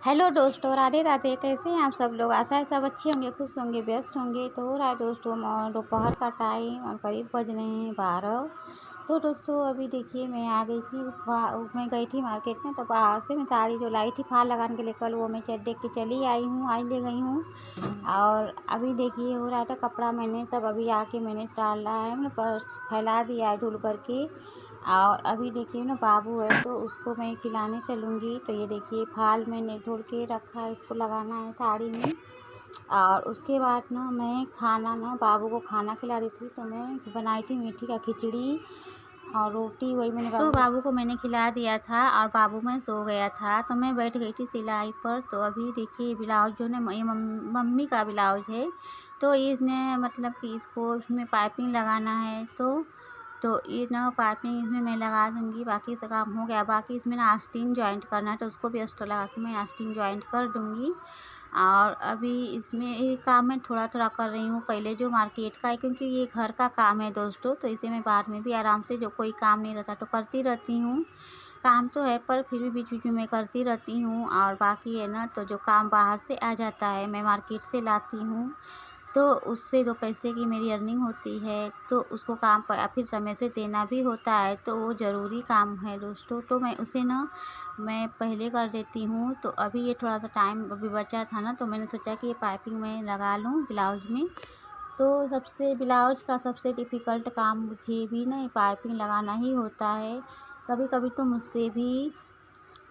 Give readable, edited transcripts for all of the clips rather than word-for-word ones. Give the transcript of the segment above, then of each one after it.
Hello दोस्तों, राधे राधे। कैसे हैं आप सब लोग? आशा है सब अच्छे होंगे, खुश होंगे, व्यस्त होंगे। तो हो रहा है दोस्तों दोपहर का टाइम और करीब बज रहे हैं 12। तो दोस्तों अभी देखिए मैं आ गई थी, मैं गई थी मार्केट में। तो बाहर से मैं साड़ी जो लाई थी फाल लगाने के लिए कल, वो मैं देख के चली आई हूँ, आज ले गई हूँ। और अभी देखिए हो रहा था कपड़ा, मैंने तब अभी आके मैंने डाला है, मैंने फैला दिया है धुल करके। और अभी देखिए ना बाबू है तो उसको मैं खिलाने चलूँगी। तो ये देखिए फाल मैंने ढोल के रखा है, इसको लगाना है साड़ी में। और उसके बाद ना मैं खाना ना बाबू को खाना खिला रही थी। तो मैं बनाई थी मीठी का खिचड़ी और रोटी, वही मैंने बाबू को मैंने खिला दिया था। और बाबू मैं सो गया था तो मैं बैठ गई थी सिलाई पर। तो अभी देखिए ब्लाउज जो ना ये मम्मी का ब्लाउज है। तो इसने मतलब कि इसको इसमें पाइपिंग लगाना है। तो ये ना पाइपिंग इसमें मैं लगा दूँगी, बाकी का काम हो गया। बाकी इसमें ना आस्तीन जॉइंट करना है, तो उसको भी अस्तर लगा के मैं आस्तीन जॉइंट कर दूँगी। और अभी इसमें ये काम मैं थोड़ा-थोड़ा कर रही हूँ, पहले जो मार्केट का है, क्योंकि ये घर का काम है दोस्तों। तो इसे मैं बाद में भी आराम से, जो कोई काम नहीं रहता तो करती रहती हूँ। काम तो है पर फिर भी बीच-बीच में मैं करती रहती हूँ। और बाकी है ना, तो जो काम बाहर से आ जाता है, मैं मार्केट से लाती हूँ, तो उससे जो पैसे की मेरी अर्निंग होती है, तो उसको काम पर फिर समय से देना भी होता है। तो वो ज़रूरी काम है दोस्तों। तो मैं उसे ना मैं पहले कर देती हूँ। तो अभी ये थोड़ा-सा टाइम अभी बचा था ना, तो मैंने सोचा कि ये पाइपिंग मैं लगा लूँ ब्लाउज में। तो ब्लाउज का सबसे डिफ़िकल्ट काम मुझे भी ना ये पाइपिंग लगाना ही होता है। कभी-कभी तो मुझसे भी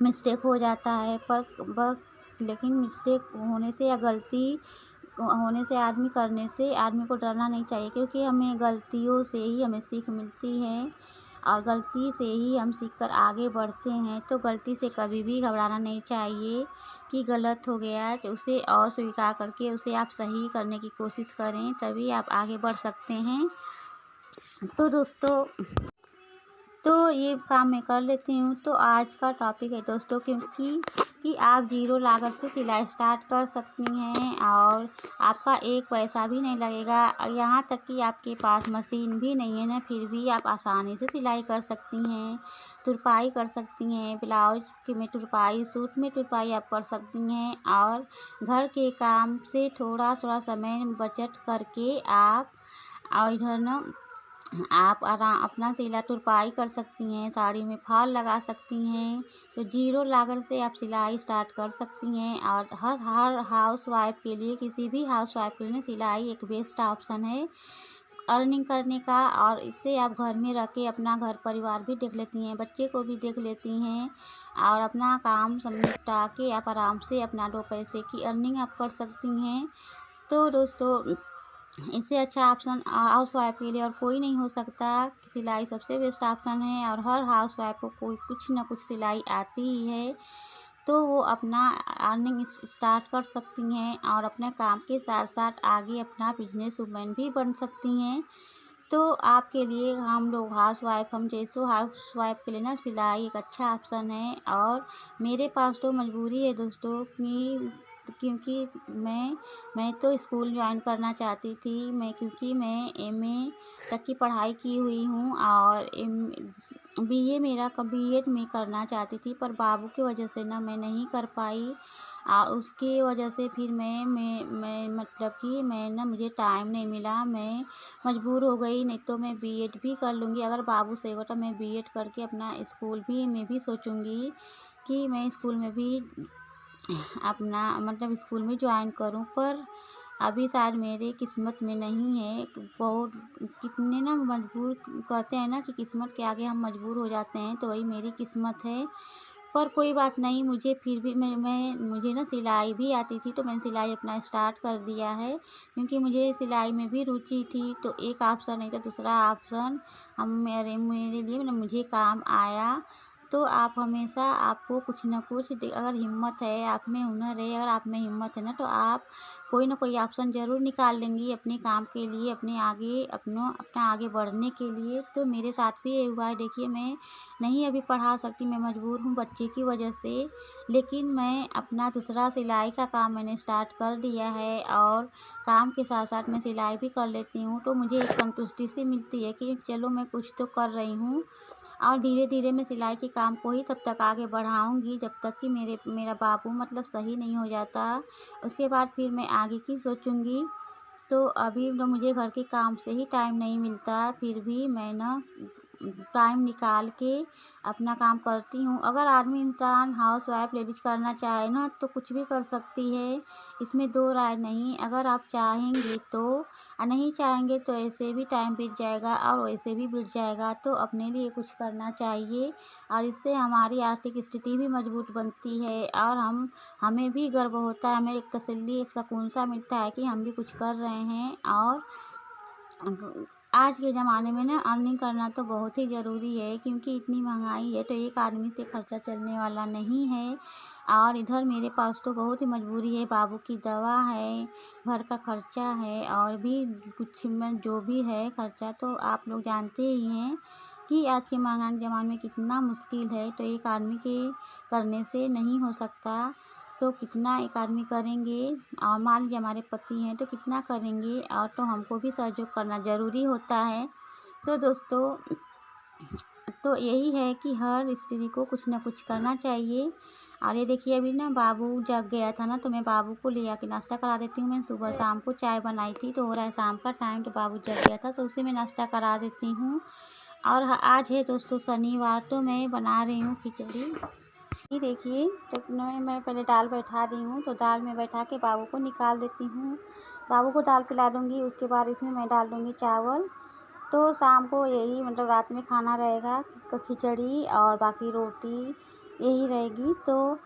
मिस्टेक हो जाता है, पर लेकिन मिस्टेक होने से या गलती होने से, आदमी को डरना नहीं चाहिए, क्योंकि हमें गलतियों से ही हमें सीख मिलती है। और गलती से ही हम सीख कर आगे बढ़ते हैं। तो गलती से कभी भी घबराना नहीं चाहिए कि गलत हो गया है, तो उसे और स्वीकार करके उसे आप सही करने की कोशिश करें, तभी आप आगे बढ़ सकते हैं। तो दोस्तों तो ये काम मैं कर लेती हूँ। तो आज का टॉपिक है दोस्तों, क्योंकि कि आप ज़ीरो लागत से सिलाई स्टार्ट कर सकती हैं और आपका एक पैसा भी नहीं लगेगा। यहाँ तक कि आपके पास मशीन भी नहीं है ना, फिर भी आप आसानी से सिलाई कर सकती हैं, तुरपाई कर सकती हैं, ब्लाउज की में तुरपाई, सूट में तुरपाई आप कर सकती हैं। और घर के काम से थोड़ा-थोड़ा समय बचत करके आप और इधर ना आप अपना सिला तुरपाई कर सकती हैं, साड़ी में फाल लगा सकती हैं। तो ज़ीरो लागत से आप सिलाई स्टार्ट कर सकती हैं। और हर हाउसवाइफ़ के लिए, किसी भी हाउसवाइफ़ के लिए सिलाई एक बेस्ट ऑप्शन है अर्निंग करने का। और इससे आप घर में रह के अपना घर परिवार भी देख लेती हैं, बच्चे को भी देख लेती हैं, और अपना काम सब निपटा के आप आराम से अपना 2 पैसे की अर्निंग आप कर सकती हैं। तो दोस्तों इससे अच्छा ऑप्शन हाउसवाइफ़ के लिए और कोई नहीं हो सकता। सिलाई सबसे बेस्ट ऑप्शन है और हर हाउसवाइफ़ को कोई कुछ ना कुछ सिलाई आती ही है। तो वो अपना अर्निंग स्टार्ट कर सकती हैं और अपने काम के साथ-साथ आगे अपना बिज़नेस वुमन भी बन सकती हैं। तो आपके लिए, हम जैसो हाउसवाइफ़ के लिए ना सिलाई एक अच्छा ऑप्शन है। और मेरे पास तो मजबूरी है दोस्तों कि क्योंकि मैं तो स्कूल जॉइन करना चाहती थी, क्योंकि मैं एमए तक की पढ़ाई की हुई हूँ और बीए मेरा बीएड में करना चाहती थी, पर बाबू की वजह से ना मैं नहीं कर पाई। और उसकी वजह से फिर मैं मतलब कि मैं ना मुझे टाइम नहीं मिला, मैं मजबूर हो गई। नहीं तो मैं बीएड भी कर लूँगी, अगर बाबू सही होगा तो मैं बीएड करके अपना स्कूल भी मैं भी सोचूँगी कि मैं स्कूल में भी अपना मतलब स्कूल में जॉइन करूँ। पर अभी शायद मेरी किस्मत में नहीं है। बहुत कितने ना मजबूर कहते हैं ना कि किस्मत के आगे हम मजबूर हो जाते हैं, तो वही मेरी किस्मत है। पर कोई बात नहीं, मुझे फिर भी मुझे ना सिलाई भी आती थी, तो मैंने सिलाई अपना स्टार्ट कर दिया है, क्योंकि मुझे सिलाई में भी रुचि थी। तो एक ऑप्शन नहीं तो दूसरा ऑप्शन हम मेरे लिए मतलब मुझे काम आया। तो आप हमेशा, आपको कुछ न कुछ अगर हिम्मत है, आप में हुनर है, अगर आप में हिम्मत है ना, तो आप कोई ना कोई ऑप्शन ज़रूर निकाल लेंगी अपने काम के लिए, अपना आगे बढ़ने के लिए। तो मेरे साथ भी ये हुआ है। देखिए मैं नहीं अभी पढ़ा सकती, मैं मजबूर हूँ बच्चे की वजह से, लेकिन मैं अपना दूसरा सिलाई का काम मैंने स्टार्ट कर दिया है। और काम के साथ-साथ मैं सिलाई भी कर लेती हूँ, तो मुझे एक संतुष्टि सी मिलती है कि चलो मैं कुछ तो कर रही हूँ। और धीरे धीरे मैं सिलाई के काम को ही तब तक आगे बढ़ाऊँगी जब तक कि मेरा बाबू मतलब सही नहीं हो जाता। उसके बाद फिर मैं आगे की सोचूँगी। तो अभी तो मुझे घर के काम से ही टाइम नहीं मिलता, फिर भी मैं ना टाइम निकाल के अपना काम करती हूँ। अगर आदमी इंसान हाउसवाइफ़ लेडीज़ करना चाहे ना तो कुछ भी कर सकती है, इसमें दो राय नहीं। अगर आप चाहेंगे तो नहीं चाहेंगे तो ऐसे भी टाइम बीत जाएगा और वैसे भी बीत जाएगा। तो अपने लिए कुछ करना चाहिए और इससे हमारी आर्थिक स्थिति भी मजबूत बनती है और हमें भी गर्व होता है, हमें एक तसल्ली, एक सुकून सा मिलता है कि हम भी कुछ कर रहे हैं। और आज के ज़माने में ना अर्निंग करना तो बहुत ही ज़रूरी है, क्योंकि इतनी महंगाई है तो एक आदमी से खर्चा चलने वाला नहीं है। और इधर मेरे पास तो बहुत ही मजबूरी है, बाबू की दवा है, घर का खर्चा है और भी कुछ में जो भी है खर्चा तो आप लोग जानते ही हैं कि आज के महंगाई के ज़माने में कितना मुश्किल है। तो एक आदमी के करने से नहीं हो सकता, तो कितना एक आदमी करेंगे। और मान लीजिए हमारे पति हैं तो कितना करेंगे, और तो हमको भी सहयोग करना ज़रूरी होता है। तो दोस्तों, तो यही है कि हर स्त्री को कुछ ना कुछ करना चाहिए। और ये देखिए अभी ना बाबू जग गया था ना, तो मैं बाबू को ले आके नाश्ता करा देती हूँ। मैं सुबह शाम को चाय बनाई थी, तो हो रहा है शाम का टाइम, तो बाबू जग गया था तो उसे मैं नाश्ता करा देती हूँ। और आज है दोस्तों शनिवार, तो मैं बना रही हूँ खिचड़ी। ये देखिए, तो मैं पहले दाल बैठा दी हूँ, तो दाल में बैठा के बाबू को निकाल देती हूँ। बाबू को दाल पिला दूँगी, उसके बाद इसमें मैं डाल दूँगी चावल। तो शाम को यही मतलब रात में खाना रहेगा खिचड़ी और बाकी रोटी यही रहेगी। तो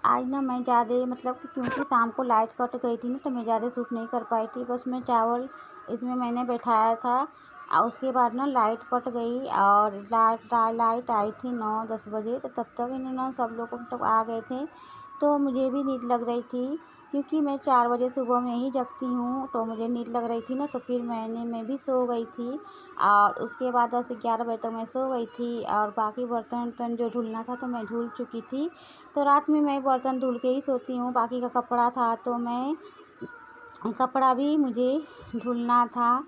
आज ना मैं ज़्यादा मतलब कि क्योंकि शाम को लाइट कट गई थी ना, तो मैं ज़्यादा शूट नहीं कर पाई थी। बस मैं चावल इसमें मैंने बैठाया था और उसके बाद ना लाइट कट गई और लाइट आई थी 9-10 बजे, तो तब तक इन्होंने सब लोग मतलब आ गए थे। तो मुझे भी नींद लग रही थी, क्योंकि मैं 4 बजे सुबह में ही जगती हूँ, तो मुझे नींद लग रही थी ना, तो फिर मैं भी सो गई थी। और उसके बाद 10-11 बजे तक मैं सो गई थी और बाकी बर्तन वर्तन जो धुलना था तो मैं धुल चुकी थी। तो रात में मैं बर्तन धुल के ही सोती हूँ। बाकी का कपड़ा था तो मैं कपड़ा भी मुझे धुलना था,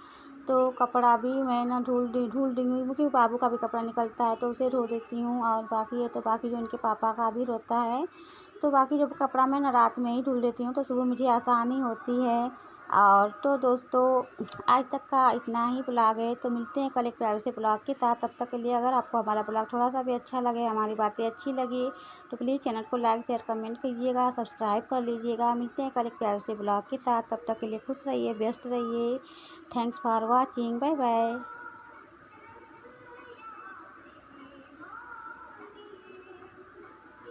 तो कपड़ा भी मैं ना धुल दूँगी, क्योंकि बाबू का भी कपड़ा निकलता है तो उसे धो देती हूँ। और बाकी है तो बाकी जो उनके पापा का भी रहता है, तो बाकी जो कपड़ा मैं ना रात में ही धुल देती हूँ, तो सुबह मुझे आसानी होती है। और तो दोस्तों, आज तक का इतना ही ब्लॉग है, तो मिलते हैं कल एक प्यारे से ब्लॉग के साथ। तब तक के लिए अगर आपको हमारा ब्लॉग थोड़ा सा भी अच्छा लगे, हमारी बातें अच्छी लगी, तो प्लीज़ चैनल को लाइक शेयर कमेंट कीजिएगा, सब्सक्राइब कर लीजिएगा। मिलते हैं कल एक प्यारे से ब्लॉग के साथ, तब तक के लिए खुश रहिए, व्यस्त रहिए। Thanks for watching, bye bye.